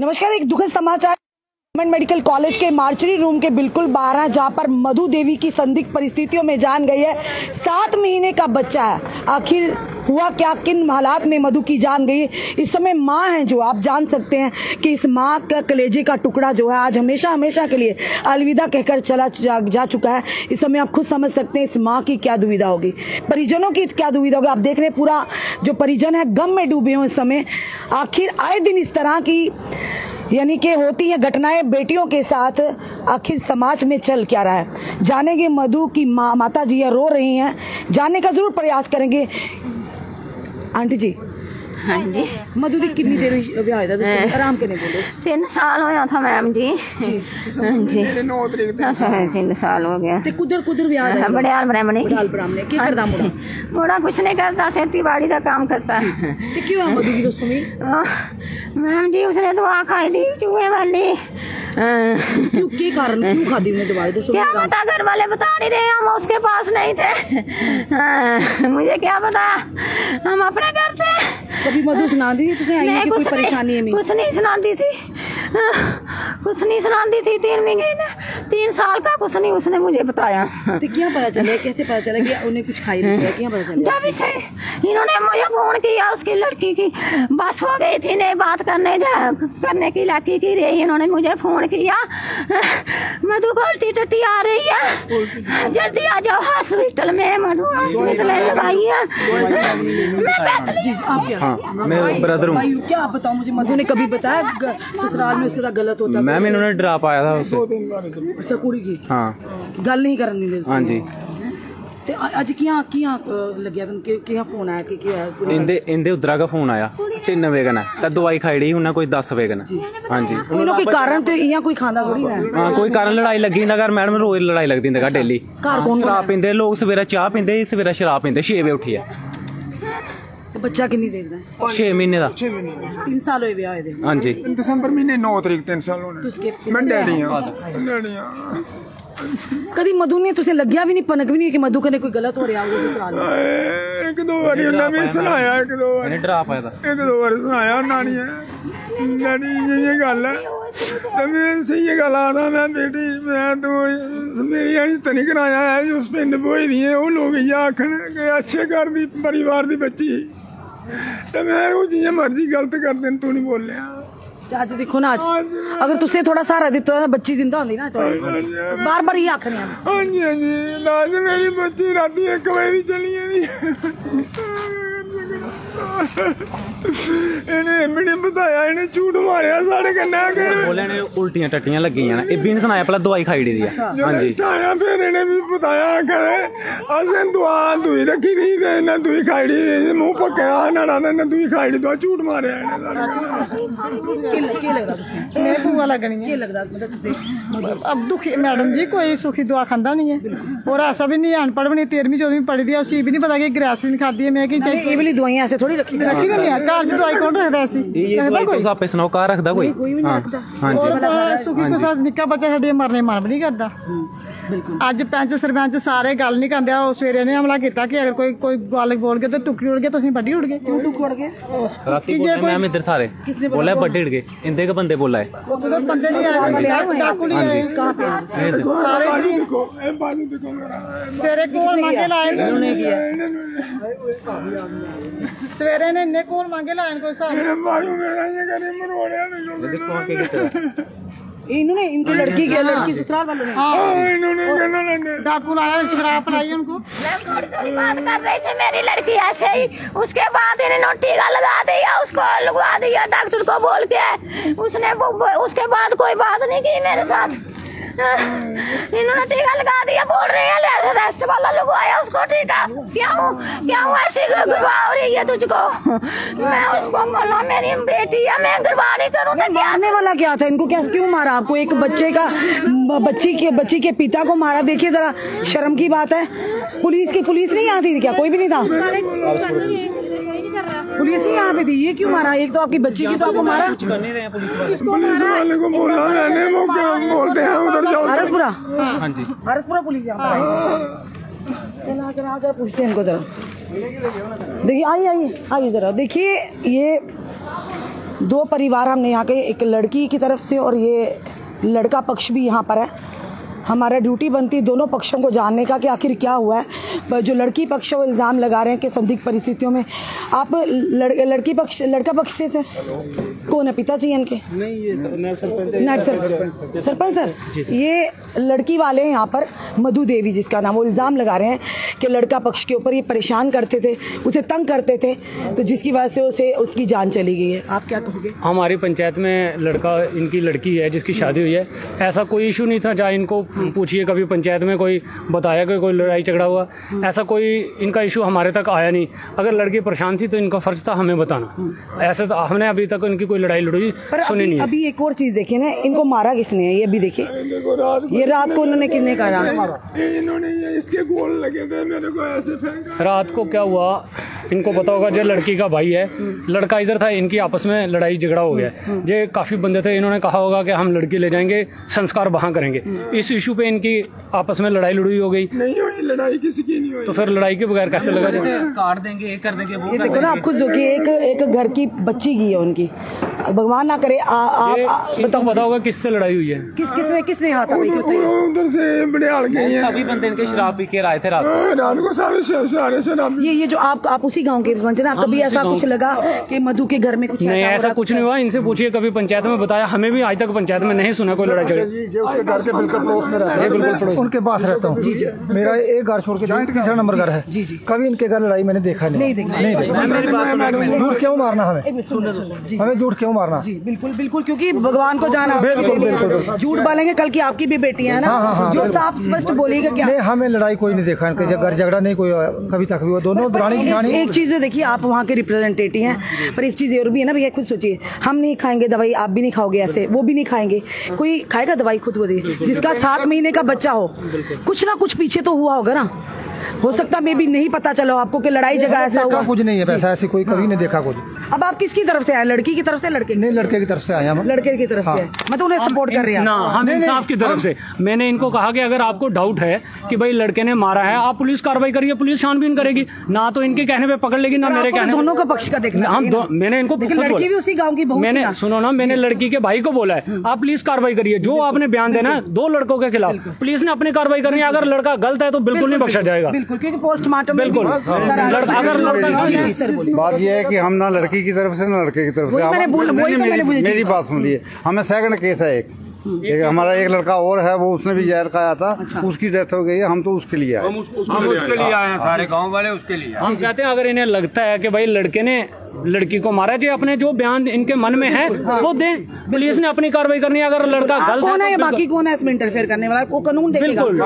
नमस्कार। एक दुखद समाचार गवर्नमेंट मेडिकल कॉलेज के मार्चरी रूम के बिल्कुल बाहर है, जहां पर मधु देवी की संदिग्ध परिस्थितियों में जान गई है। 7 महीने का बच्चा है। आखिर हुआ क्या, किन हालात में मधु की जान गई? इस समय माँ है, जो आप जान सकते हैं कि इस माँ का कलेजे का टुकड़ा जो है आज हमेशा के लिए अलविदा कहकर चला जा चुका है। इस समय आप खुद समझ सकते हैं इस माँ की क्या दुविधा होगी, परिजनों की क्या दुविधा होगी। आप देख रहे हैं पूरा जो परिजन है गम में डूबे हो इस समय। आखिर आए दिन इस तरह की यानी कि होती है घटनाएं बेटियों के साथ, आखिर समाज में चल क्या रहा है जानेंगे। मधु की माता जी रो रही हैं, जानने का जरूर प्रयास करेंगे। आंटी जी, हाँ जी, मधु दी कितनी देर विआह होया था? आराम करने बोलो। 3 साल होया था मैम जी। हाँ जी, 3 साल हो गया। ते कुदर विआह है? बड़ियाल ब्राह्मणी। ब्राह्मणी क्या करदा मुंडा? मुंडा कुछ नहीं करता, खेती-बाड़ी का काम करता है। ते क्यों है मधु की दोस्तों में? मैम जी उसने दवा खाई थी चूहे वाली। क्यों, के कारण क्यों खादी उसने दवाई? दोस्तों क्या पता, घर वाले बता नहीं रहे, हम उसके पास नहीं थे। मुझे क्या पता, हम अपने घर थे। कभी मधु सुना दी तुझे आई है कि कोई परेशानी है? कुछ नहीं सुनाती थी, कुछ नहीं सुनाती थी। 3 महीने 3 साल का कुछ नहीं उसने मुझे बताया। तो क्या पता चले, कैसे पता चला कि उन्हें कुछ खाई नहीं है? क्या पता चला? जब से इन्होंने मुझे फोन किया, उसकी लड़की की बस हो गई थी, नहीं बात करने की लाकी की रही। इन्होंने मुझे फोन किया, मधु को उल्टी टट्टी आ रही है, जल्दी आ जाओ हॉस्पिटल में। मधु हॉस्पिटल में लगाई है। मैं ब्रदर हूँ। क्या आप बताओ मुझे, मधु ने कभी बताया ससुराल में उसके साथ गलत होता? मैम इन्होंने ड्रा पाया था उससे। अच्छा, कुड़ी की? हाँ, गल नहीं करनी दी। हाँ जी। ते अज कियां लग्या तुम फोन आया कि इंदे उधरा का फोन आया 3 वेगन है, दवाई खाई उन्हें कोई 10 वेगन। हाँ जी, कोई कारण तो यहाँ कोई खाना थोड़ी है। हाँ, कोई कारण लड़ाई लगी घर। मैडम रोज लड़ाई लगती डेली। घर कौन शराब पींदे लोग, सवेरा चाह पींदे, सवेरा शराब पींदे। 6 बजे उठी है। बच्चा कितनी देर का है? 6 महीने का। 3 साल हुए ब्याह दे। हाँ जी, दिसंबर महीने 9 तारीख 3 साल होने। मैं डैडी हां। कभी मधु ने तुझे लग्या भी नहीं, पनक भी नहीं कि मधु कने कोई गलत हो रहा होगा ससुराल में? 1-2 बार उन्होंने भी सुनाया, 1-2 बार मैंने ड्रा पाया था, 1-2 बार सुनाया नानी है। डैडी ये गल है तो मैं सही गल आना, मैं बेटी मैं तो मेरी अज तनी कराया है उस पिंड बोई दी है। वो लोग ये आखन कि अच्छे घर दी परिवार दी बच्ची, तो मैं वो जियां मर्जी गलत कर देन, तू नहीं बोलिया। आज देखो ना, आज अगर तुझे थोड़ा सहारा दिता तो बच्ची जिंदा होती ना। तो बार ही आखने। हाँ जी, हाँ जी। आज मेरी बच्ची रात 1 बजे चली गई। इन्हें बताया, इन्हें झूठ मारिया साढ़े कन्ने। बोले ने उल्टियां टट्टियां लगी हैं। ये भी नहीं सुनाया, पहले दवाई खाई दी है। हाँ जी, फिर इन्हें भी बताया करे असें दुआ दुई रखी थी, इन्हें दुई खाई दी, मुंह पक्या नाड़ा ने दुई खाई दी, तो झूठ मारिया इन्हें। अब दुखी मैडम जी, कोई सुखी दुआ खांदा नहीं है, और ऐसा भी नहीं अनपढ़ भी नहीं, 13वीं 14वीं पढ़ी दी, उसी भी नहीं पता कि ग्रेसिन खादी है। मैं कि ये वाली दवाइयां ऐसे थोड़ी रखी नहीं है, घर की दवाई कौन रखता ऐसी? आपे सुनाओ, कहाँ रखता कोई? हाँ जी, सुखी को निक्का बच्चा साडे मरने मन भी नहीं करता। अज पंच सरपंच सारे गल नहीं करते। सवेरे ने हमला किया कि अगर कोई गल बोल गए तो टुकी उड़ गए, तो बड्डी उड़ गए। क्यों टुक उड़ गए? राती मैम इधर सारे बोला बड्डी उड़ गए, इंदे के बंदे बोला है। बंदे नहीं आए, डाकू नहीं आए। सवेरे कोल मांगे लाए, सवेरे ने इन्ने कोल मांगे लाए कोई साहब। इन्होंने इनकी लड़की ससुराल वालों ने डाकू लाया, शराब पिलाई उनको। बात कर रही थी मेरी लड़की ऐसे ही, उसके बाद इन्होंने टीका लगा दिया, उसको लगवा दिया डॉक्टर को बोल के। उसके बाद कोई बात नहीं की मेरे साथ। इन्होंने टीका लगा दिया, बोल रहे हैं रेस्ट वाला लगवाया उसको टीका। क्यों ऐसी गरबा हो रही है तुझको? मैं उसको बोला मेरी बेटी है, मैं गरबा नहीं करूँ। मारने वाला क्या था इनको? क्यों मारा आपको? एक बच्ची के पिता को मारा। देखिए जरा, शर्म की बात है। पुलिस नहीं आती थी क्या? कोई भी नहीं था? पुलिस नहीं यहाँ पे थी? ये क्यों मारा? एक तो आपकी बच्ची की तो आपको मारा। पुलिस वाले को बोला मैंने, वो बोलते हैं उधर जाओ। हरसपुरा? हाँ जी, हरसपुरा पुलिस यहाँ पर। चला पूछते हैं इनको जरा। देखिए, आइए जरा। देखिए, ये दो परिवार हमने यहाँ के, एक लड़की की तरफ से और ये लड़का पक्ष भी यहाँ पर है। हमारा ड्यूटी बनती दोनों पक्षों को जानने का कि आखिर क्या हुआ है। जो लड़की पक्ष वो इल्ज़ाम लगा रहे हैं कि संदिग्ध परिस्थितियों में आप लड़का पक्ष से सर कौन है, पिताजी इनके? नहीं, ये नायब सरपंच सर। ये लड़की वाले हैं यहाँ पर, मधु देवी जिसका नाम, वो इल्ज़ाम लगा रहे हैं कि लड़का पक्ष के ऊपर ये परेशान करते थे, उसे तंग करते थे, तो जिसकी वजह से उसे उसकी जान चली गई है। आप क्या कहोगे? हमारी पंचायत में लड़का, इनकी लड़की है जिसकी शादी हुई है, ऐसा कोई इशू नहीं था। जहाँ इनको पूछिए कभी पंचायत में कोई बताया कि कोई लड़ाई झगड़ा हुआ, ऐसा कोई इनका इशू हमारे तक आया नहीं। अगर लड़की परेशान थी तो इनका फर्ज था हमें बताना। ऐसे तो हमने अभी तक इनकी कोई लड़ाई लड़ाई सुनी नहीं है। अभी एक और चीज देखिए ना, इनको मारा किसने है? ये अभी देखिए, ये रात को उन्होंने किसने कहा? इन्होंने इसके गोल लगे थे, मेरे को ऐसे फेंका। रात को क्या हुआ इनको पता होगा। जो लड़की का भाई है, लड़का इधर था, इनकी आपस में लड़ाई झगड़ा हो गया। ये काफी बंदे थे, इन्होंने कहा होगा कि हम लड़की ले जाएंगे, संस्कार वहां करेंगे। इस इशू पे इनकी आपस में लड़ाई लड़ाई हो गई। नहीं हुई लड़ाई, किसी की नहीं हुई। तो फिर लड़ाई के बगैर कैसे लगा जाए? काट देंगे, कर देंगे, ये देखो ना, आप खुद देखिए, एक घर की बच्ची की है उनकी, भगवान ना करे। बताओ पता होगा किससे लड़ाई हुई है? किसने हाथ उधर से बड़े हाल गए हैं। सभी बंदे इनके शराब पी के आए थे रात को, सारे शराब। ये जो आप उसी गांव के सरपंच ना, कभी ऐसा कुछ लगा कि मधु के घर में कुछ नहीं? ऐसा कुछ नहीं हुआ। इनसे पूछिए कभी पंचायत में बताया, हमें भी आज तक पंचायत में नहीं सुना कोई लड़ाई झगड़ा। उसके घर के बिल्कुल पड़ोस में रहता है, बिल्कुल उनके पास रहता हूँ। मेरा एक घर छोड़ के तीसरा नंबर घर है। कभी इनके घर लड़ाई मैंने देखा नहीं देखा। झूठ क्यों मारना हमें झूठ क्यों मारना? बिल्कुल, क्योंकि भगवान को जाना। बिल्कुल झूठ बोलेंगे, कल की आपकी भी बेटी है ना, जो साफ स्पष्ट बोलेगा क्या? नहीं, हमें लड़ाई कोई नहीं देखा, इनके घर झगड़ा नहीं कोई कभी तक भी। वो दोनों दरानी। एक चीज देखिए, आप वहाँ के रिप्रेजेंटेटिव हैं, पर एक चीज और भी है ना भैया, खुद सोचिए, हम नहीं खाएंगे दवाई, आप भी नहीं खाओगे, ऐसे वो भी नहीं खाएंगे, कोई खाएगा दवाई? खुद बोलिए, जिसका 7 महीने का बच्चा हो, कुछ ना कुछ पीछे तो हुआ होगा ना। हो सकता मे भी नहीं पता चलो आपको कि लड़ाई झगड़ा ऐसा हुआ। कुछ नहीं है वैसा, ऐसे कोई कभी नहीं देखा कुछ। अब आप किसकी तरफ से आए? लड़की की तरफ से? लड़के नहीं, लड़के की तरफ से आया। लड़के की तरफ से मतलब उन्हें सपोर्ट कर रहे हैं ना, हम इंसाफ की तरफ से। मैंने इनको कहा कि अगर आपको डाउट है कि भाई लड़के ने मारा है, आप पुलिस कार्रवाई करिए, पुलिस छानबीन करेगी। ना तो इनके कहने पे पकड़ लेगी, ना मेरे कहने। दोनों का पक्ष का देखना। हम मैंने इनको लड़की भी उसी गाँव की बहू। मैंने सुनो ना, मैंने लड़की के भाई को बोला है आप पुलिस कार्रवाई करिए। जो आपने बयान देना है 2 लड़कों के खिलाफ, पुलिस ने अपनी कार्रवाई करनी है। अगर लड़का गलत है तो बिल्कुल नहीं बख्शा जाएगा। बिल्कुल, क्योंकि पोस्टमार्टम बिल्कुल। बात यह है कि हम ना लड़की की तरफ से ना लड़के की तरफ से। मेरी बात सुनिए, हमें सेकंड केस है एक हमारा एक लड़का और है, वो उसने भी जहर खाया था। उसकी डेथ हो गई है, हम तो उसके लिए आए। हम उसके लिए आए हैं, सारे गांव वाले उसके लिए। हम कहते हैं अगर इन्हें लगता है कि भाई लड़के ने लड़की को मारा, जो अपने जो बयान इनके मन में है वो दें। पुलिस ने अपनी कार्रवाई करनी है। अगर लड़का गलत कौन है, बाकी कौन है इसमें इंटरफेयर करने वाला? वो कानून देखेगा। बिल्कुल,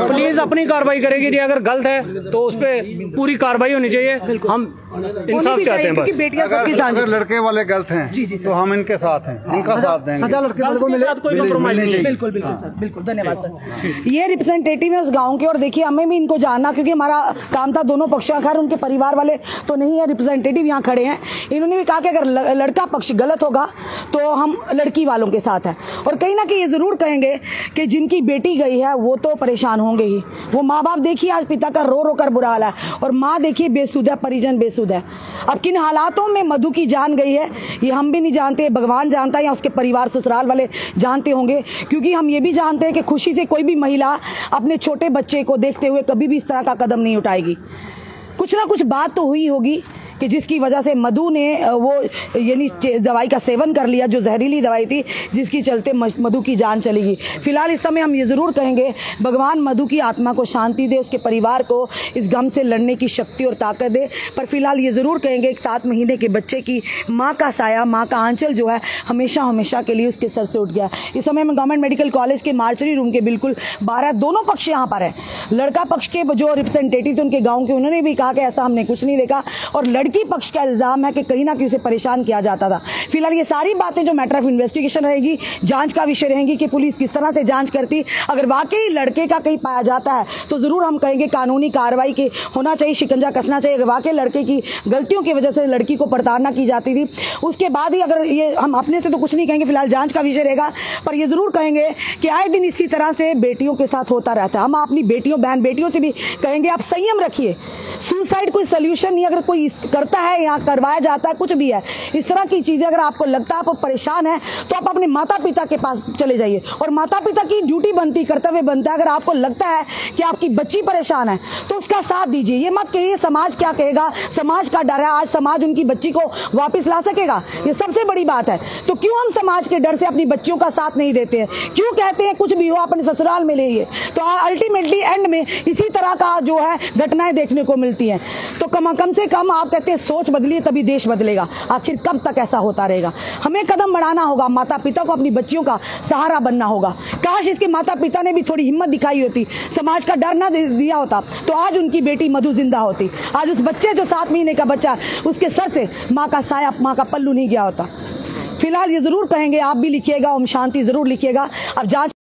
पुलिस अपनी कार्रवाई करेगी। अगर गलत है तो उस पर पूरी कार्रवाई होनी चाहिए। हम इंसाफ चाहते हैं बस। अगर लड़के वाले गलत हैं तो हम इनके साथ हैं, इनका साथ देंगे। बिल्कुल सर, बिल्कुल, धन्यवाद सर। ये रिप्रेजेंटेटिव है उस गाँव के, और देखिए हमें भी इनको जानना, क्योंकि हमारा काम था दोनों पक्षों का। उनके परिवार वाले तो नहीं है, रिप्रेजेंटेटिव यहाँ खड़े हैं। इन्होंने भी कहा कि अगर लड़का पक्ष गलत होगा तो हम लड़की वालों के साथ हैं, और कहीं ना कहीं ये जरूर कहेंगे कि जिनकी बेटी गई है वो तो परेशान होंगे ही। वो माँ बाप देखिए, आज पिता का रो रो कर बुरा हाल है, और माँ देखिए बेसुध है, परिजन बेसुध है। अब किन हालातों में मधु की जान गई है ये हम भी नहीं जानते, भगवान जानता है, या उसके परिवार ससुराल वाले जानते होंगे। क्योंकि हम ये भी जानते हैं कि खुशी से कोई भी महिला अपने छोटे बच्चे को देखते हुए कभी भी इस तरह का कदम नहीं उठाएगी। कुछ ना कुछ बात तो हुई होगी कि जिसकी वजह से मधु ने वो यानी दवाई का सेवन कर लिया, जो जहरीली दवाई थी, जिसकी चलते मधु की जान चली गई। फिलहाल इस समय हम ये ज़रूर कहेंगे भगवान मधु की आत्मा को शांति दे, उसके परिवार को इस गम से लड़ने की शक्ति और ताकत दे। पर फिलहाल ये ज़रूर कहेंगे एक 7 महीने के बच्चे की माँ का साया, माँ का आंचल जो है हमेशा हमेशा के लिए उसके सर से उठ गया। इस समय में गवर्नमेंट मेडिकल कॉलेज के मार्चरी रूम के बिल्कुल 12 दोनों पक्ष यहाँ पर है। लड़का पक्ष के जो रिप्रेजेंटेटिव थे उनके गाँव के, उन्होंने भी कहा कि ऐसा हमने कुछ नहीं देखा, और लड़की पक्ष का इल्जाम है कि कहीं ना कहीं उसे परेशान किया जाता था। फिलहाल ये सारी बातें जो मैटर ऑफ इन्वेस्टिगेशन रहेगी, जांच का विषय रहेंगी कि पुलिस किस तरह से जांच करती। अगर वाकई लड़के का कहीं पाया जाता है तो जरूर हम कहेंगे कानूनी कार्रवाई की होना चाहिए, शिकंजा कसना चाहिए। अगर वाकई लड़के की गलतियों की वजह से लड़की को प्रताड़ना की जाती थी, उसके बाद ही अगर ये हम अपने से तो कुछ नहीं कहेंगे, फिलहाल जांच का विषय रहेगा। पर ये जरूर कहेंगे कि आए दिन इसी तरह से बेटियों के साथ होता रहता है। हम अपनी बेटियों, बहन बेटियों से भी कहेंगे आप संयम रखिए। सुसाइड कोई सोल्यूशन नहीं, अगर कोई करता है, यहाँ करवाया जाता है, कुछ भी है। इस तरह की चीजें अगर आपको लगता है, आप परेशान है, तो आप अपने माता पिता के पास चले जाइए। और माता पिता की ड्यूटी बनती, कर्तव्य बनता है, अगर आपको लगता है कि आपकी बच्ची परेशान है तो उसका साथ दीजिए। ये मत कहिए समाज क्या कहेगा, समाज का डर है। आज समाज उनकी बच्ची को वापस ला सकेगा? ये सबसे बड़ी बात है। तो क्यों हम समाज के डर से अपनी बच्चियों का साथ नहीं देते हैं? क्यों कहते हैं कुछ भी हो अपने ससुराल में ले? तो अल्टीमेटली एंड में इसी तरह का जो है घटनाएं देखने को मिलती हैं। तो कम से कम आप कहते हैं सोच बदलिए तभी देश बदलेगा। आखिर कब तक ऐसा होता रहेगा? हमें कदम बढ़ाना होगा, माता पिता को अपनी बच्चियों का सहारा बनना होगा। काश इसके माता पिता ने भी थोड़ी हिम्मत दिखाई होती, समाज का डर ना दिया होता, तो आज उनकी बेटी मधु जिंदा होती। आज उस बच्चे जो 7 महीने का बच्चा, उसके सर से माँ का साया, माँ का पल्लू नहीं गया होता। फिलहाल ये जरूर कहेंगे, आप भी लिखिएगा, ओम शांति जरूर लिखिएगा। अब जांच